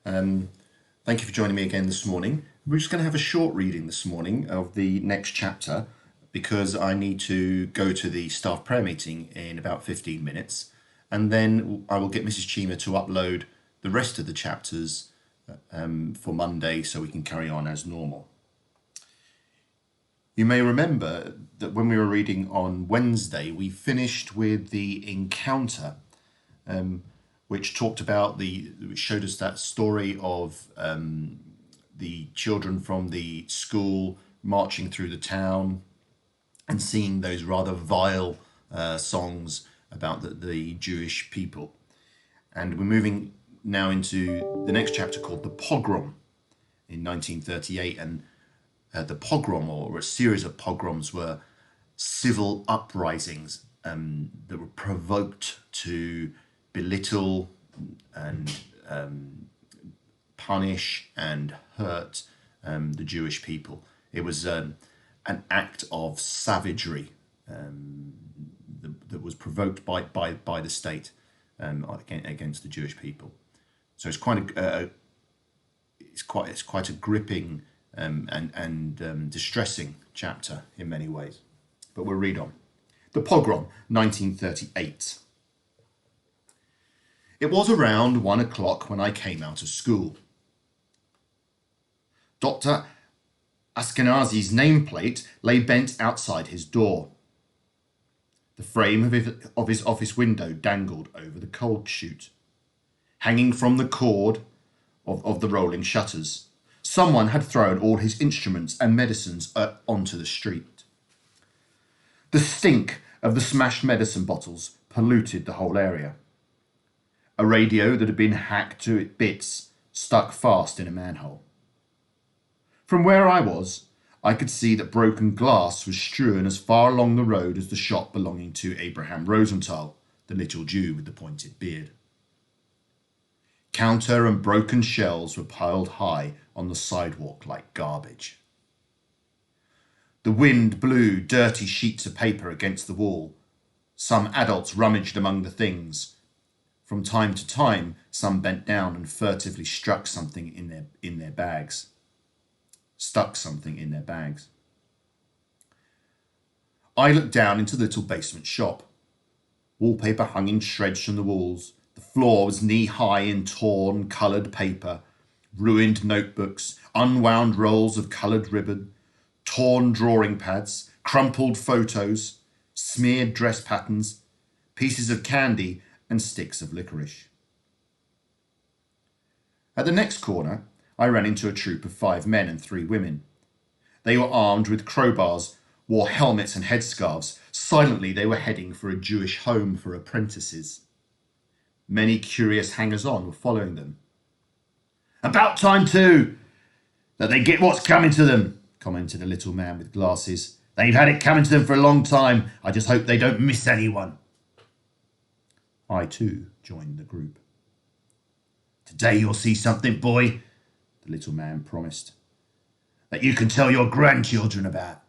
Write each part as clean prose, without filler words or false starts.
Um, Thank you for joining me again this morning. We're just going to have a short reading this morning of the next chapter because I need to go to the staff prayer meeting in about 15 minutes, and then I will get Mrs. Chima to upload the rest of the chapters for Monday so we can carry on as normal. You may remember that when we were reading on Wednesday, we finished with the encounter, which talked about which showed us that story of the children from the school marching through the town and singing those rather vile songs about the Jewish people. And we're moving now into the next chapter called The Pogrom in 1938. And the pogrom, or a series of pogroms, were civil uprisings that were provoked to belittle and punish and hurt the Jewish people. It was an act of savagery that was provoked by the state against the Jewish people. So it's quite a gripping and distressing chapter in many ways. But we'll read on. The Pogrom, 1938. It was around 1 o'clock when I came out of school. Dr. Ashkenazi's nameplate lay bent outside his door. The frame of his office window dangled over the cold chute, hanging from the cord of the rolling shutters. Someone had thrown all his instruments and medicines onto the street. The stink of the smashed medicine bottles polluted the whole area. A radio that had been hacked to bits stuck fast in a manhole. From where I was, I could see that broken glass was strewn as far along the road as the shop belonging to Abraham Rosenthal, the little Jew with the pointed beard. Counter and broken shells were piled high on the sidewalk like garbage. The wind blew dirty sheets of paper against the wall. Some adults rummaged among the things. From time to time, some bent down and furtively struck something in their bags. Stuck something in their bags. I looked down into the little basement shop. Wallpaper hung in shreds from the walls. The floor was knee-high in torn, coloured paper, ruined notebooks, unwound rolls of coloured ribbon, torn drawing pads, crumpled photos, smeared dress patterns, pieces of candy, and sticks of licorice. At the next corner, I ran into a troop of 5 men and 3 women. They were armed with crowbars, wore helmets and headscarves. Silently, they were heading for a Jewish home for apprentices. Many curious hangers-on were following them. "About time, too, that they get what's coming to them," commented a little man with glasses. "They've had it coming to them for a long time. I just hope they don't miss anyone." I, too, joined the group. "Today you'll see something, boy," the little man promised, "that you can tell your grandchildren about."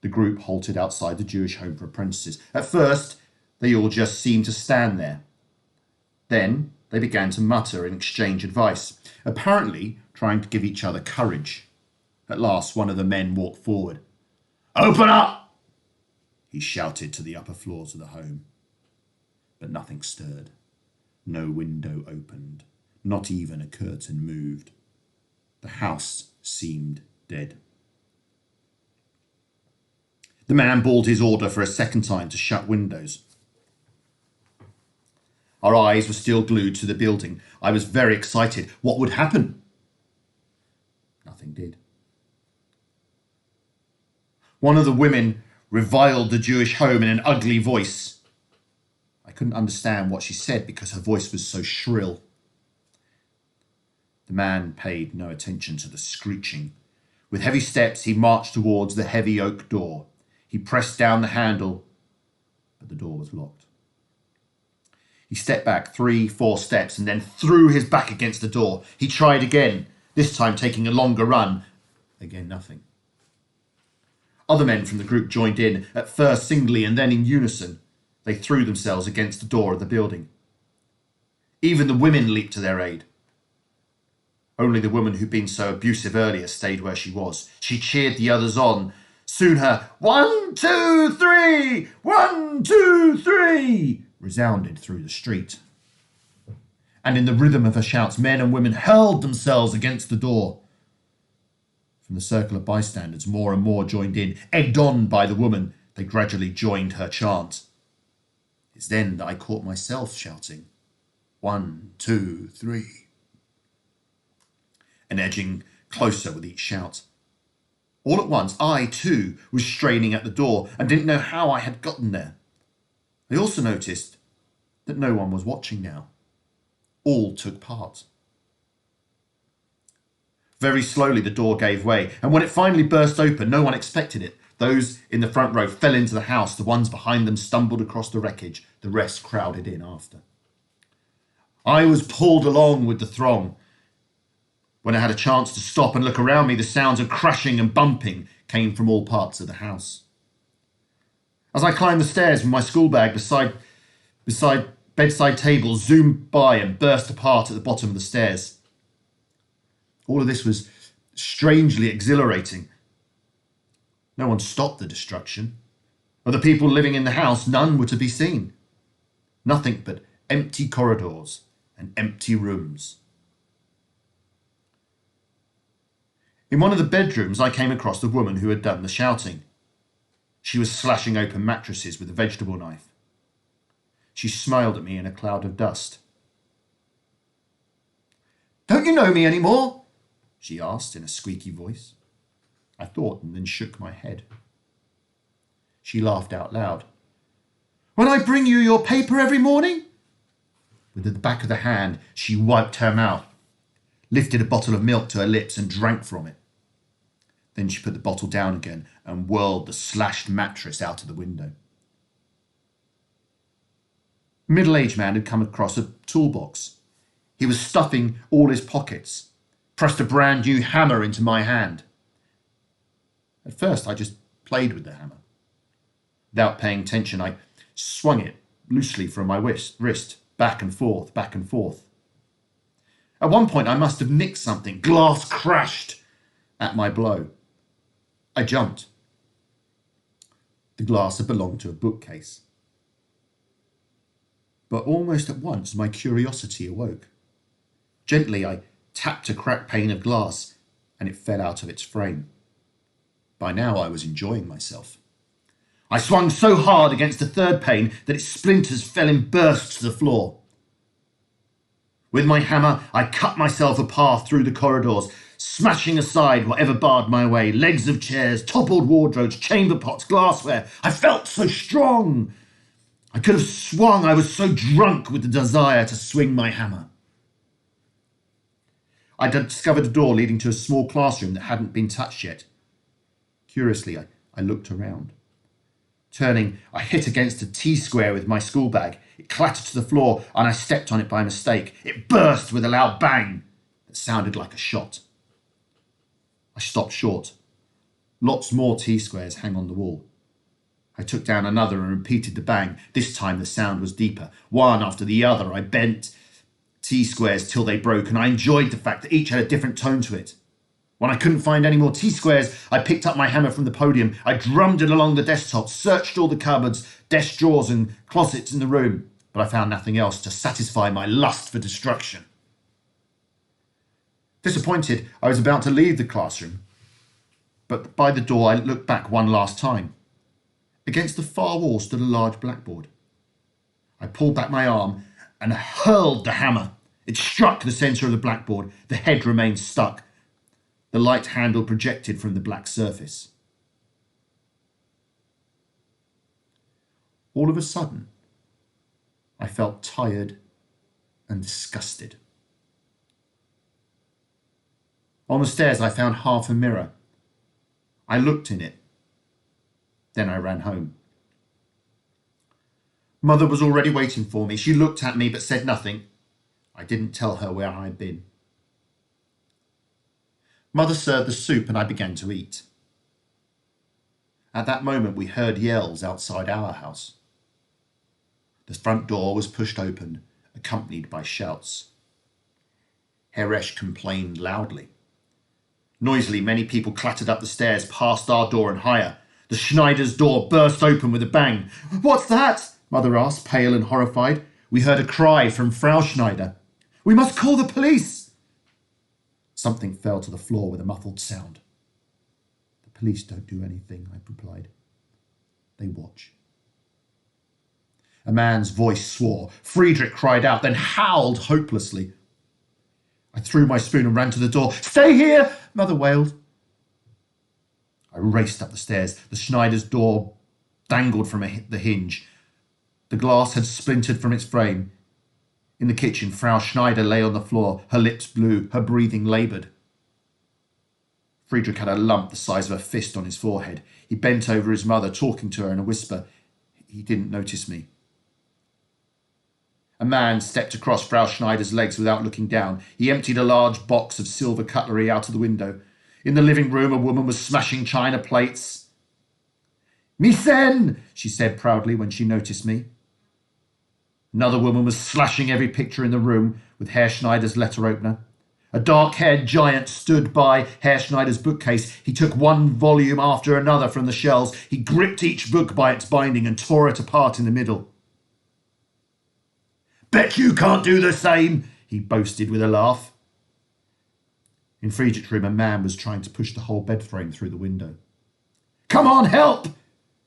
The group halted outside the Jewish home for apprentices. At first, they all just seemed to stand there. Then they began to mutter and exchange advice, apparently trying to give each other courage. At last, one of the men walked forward. "Open up!" he shouted to the upper floors of the home. But nothing stirred. No window opened. Not even a curtain moved. The house seemed dead. The man bawled his order for a second time to shut windows. Our eyes were still glued to the building. I was very excited. What would happen? Nothing did. One of the women reviled the Jewish home in an ugly voice. I couldn't understand what she said because her voice was so shrill. The man paid no attention to the screeching. With heavy steps, he marched towards the heavy oak door. He pressed down the handle, but the door was locked. He stepped back 3-4 steps and then threw his back against the door. He tried again, this time taking a longer run. Again, nothing. Other men from the group joined in, at first singly and then in unison. They threw themselves against the door of the building. Even the women leaped to their aid. Only the woman who'd been so abusive earlier stayed where she was. She cheered the others on. Soon her 1, 2, 3, 1, 2, 3 resounded through the street. And in the rhythm of her shouts, men and women hurled themselves against the door. From the circle of bystanders, more and more joined in. Egged on by the woman, they gradually joined her chant. It's then that I caught myself shouting, 1, 2, 3. And edging closer with each shout. All at once, I, too, was straining at the door and didn't know how I had gotten there. I also noticed that no one was watching now. All took part. Very slowly, the door gave way, and when it finally burst open, no one expected it. Those in the front row fell into the house. The ones behind them stumbled across the wreckage. The rest crowded in after. I was pulled along with the throng. When I had a chance to stop and look around me, the sounds of crashing and bumping came from all parts of the house. As I climbed the stairs with my school bag beside bedside table, zoomed by and burst apart at the bottom of the stairs. All of this was strangely exhilarating. No one stopped the destruction. Of the people living in the house, none were to be seen. Nothing but empty corridors and empty rooms. In one of the bedrooms, I came across the woman who had done the shouting. She was slashing open mattresses with a vegetable knife. She smiled at me in a cloud of dust. "Don't you know me anymore?" she asked in a squeaky voice. I thought and then shook my head. She laughed out loud. "When I bring you your paper every morning?" With the back of the hand, she wiped her mouth, lifted a bottle of milk to her lips and drank from it. Then she put the bottle down again and whirled the slashed mattress out of the window. A middle-aged man had come across a toolbox. He was stuffing all his pockets, pressed a brand new hammer into my hand. At first, I just played with the hammer. Without paying attention, I swung it loosely from my wrist, back and forth, back and forth. At one point, I must have nicked something. Glass crashed at my blow. I jumped. The glass had belonged to a bookcase. But almost at once, my curiosity awoke. Gently, I tapped a cracked pane of glass, and it fell out of its frame. By now, I was enjoying myself. I swung so hard against the third pane that its splinters fell in bursts to the floor. With my hammer, I cut myself a path through the corridors, smashing aside whatever barred my way, legs of chairs, toppled wardrobes, chamber pots, glassware. I felt so strong. I could have swung. I was so drunk with the desire to swing my hammer. I discovered a door leading to a small classroom that hadn't been touched yet. Curiously, I looked around. Turning, I hit against a T-square with my school bag. It clattered to the floor, and I stepped on it by mistake. It burst with a loud bang that sounded like a shot. I stopped short. Lots more T-squares hang on the wall. I took down another and repeated the bang. This time the sound was deeper. One after the other, I bent T-squares till they broke, and I enjoyed the fact that each had a different tone to it. When I couldn't find any more T-squares, I picked up my hammer from the podium. I drummed it along the desktop, searched all the cupboards, desk drawers and closets in the room, but I found nothing else to satisfy my lust for destruction. Disappointed, I was about to leave the classroom, but by the door I looked back one last time. Against the far wall stood a large blackboard. I pulled back my arm and hurled the hammer. It struck the centre of the blackboard. The head remained stuck. The light handle projected from the black surface. All of a sudden, I felt tired and disgusted. On the stairs, I found half a mirror. I looked in it. Then I ran home. Mother was already waiting for me. She looked at me but said nothing. I didn't tell her where I had been. Mother served the soup and I began to eat. At that moment, we heard yells outside our house. The front door was pushed open accompanied by shouts. Heresh complained loudly. Noisily, many people clattered up the stairs past our door and higher. The Schneider's door burst open with a bang. "What's that?" Mother asked, pale and horrified. We heard a cry from Frau Schneider. "We must call the police!" Something fell to the floor with a muffled sound. "The police don't do anything," I replied. "They watch." A man's voice swore. Friedrich cried out, then howled hopelessly. I threw my spoon and ran to the door. "Stay here!" Mother wailed. I raced up the stairs. The Schneider's door dangled from the hinge. The glass had splintered from its frame. In the kitchen, Frau Schneider lay on the floor, her lips blue, her breathing laboured. Friedrich had a lump the size of a fist on his forehead. He bent over his mother, talking to her in a whisper. He didn't notice me. A man stepped across Frau Schneider's legs without looking down. He emptied a large box of silver cutlery out of the window. In the living room, a woman was smashing china plates. "Misen!" she said proudly when she noticed me. Another woman was slashing every picture in the room with Herr Schneider's letter opener. A dark-haired giant stood by Herr Schneider's bookcase. He took one volume after another from the shelves. He gripped each book by its binding and tore it apart in the middle. "Bet you can't do the same," he boasted with a laugh. In Friedrich's room, a man was trying to push the whole bed frame through the window. "Come on, help!"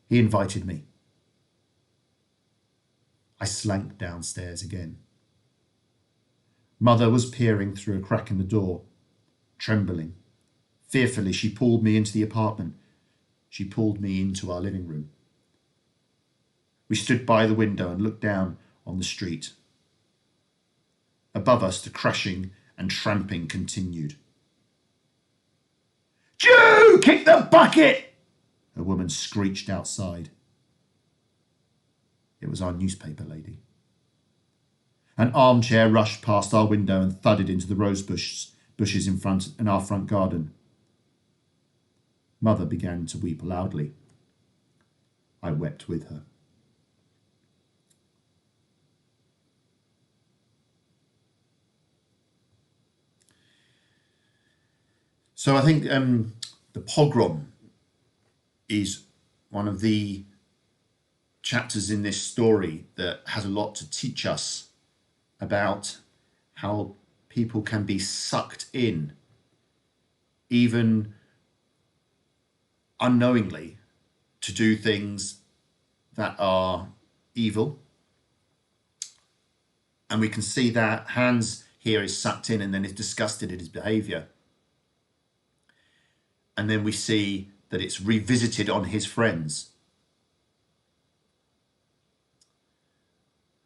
he invited me. I slank downstairs again. Mother was peering through a crack in the door, trembling. Fearfully, she pulled me into the apartment. She pulled me into our living room. We stood by the window and looked down on the street. Above us, the crashing and tramping continued. "Jew, kick the bucket!" a woman screeched outside. It was our newspaper lady. An armchair rushed past our window and thudded into the rose bushes in our front garden. Mother began to weep loudly. I wept with her. So I think the pogrom is one of the chapters in this story that has a lot to teach us about how people can be sucked in, even unknowingly, to do things that are evil. And we can see that Hans here is sucked in and then is disgusted at his behaviour. And then we see that it's revisited on his friends.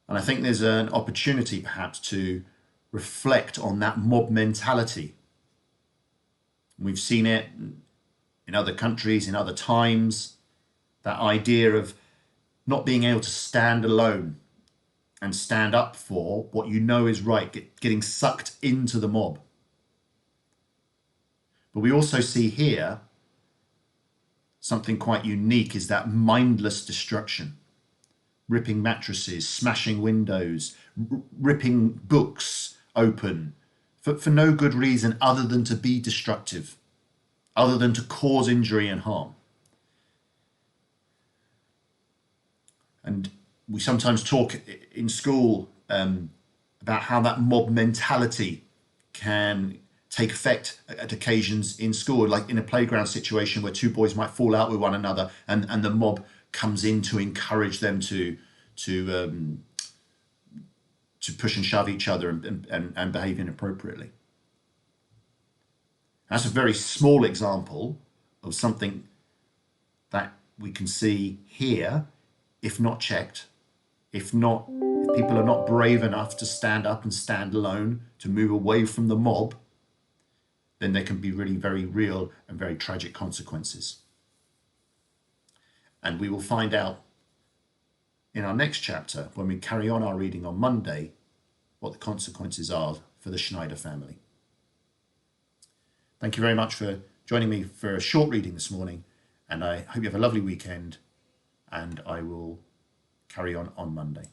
And I think there's an opportunity perhaps to reflect on that mob mentality. We've seen it in other countries, in other times, that idea of not being able to stand alone and stand up for what you know is right, getting sucked into the mob. But we also see here something quite unique, is that mindless destruction. Ripping mattresses, smashing windows, ripping books open for no good reason other than to be destructive, other than to cause injury and harm. And we sometimes talk in school about how that mob mentality can take effect at occasions in school, like in a playground situation where two boys might fall out with one another and the mob comes in to encourage them to push and shove each other and behave inappropriately. That's a very small example of something that we can see here, if not checked, if people are not brave enough to stand up and stand alone, to move away from the mob, then there can be really very real and very tragic consequences. And we will find out in our next chapter, when we carry on our reading on Monday, what the consequences are for the Schneider family. Thank you very much for joining me for a short reading this morning, and I hope you have a lovely weekend, and I will carry on Monday.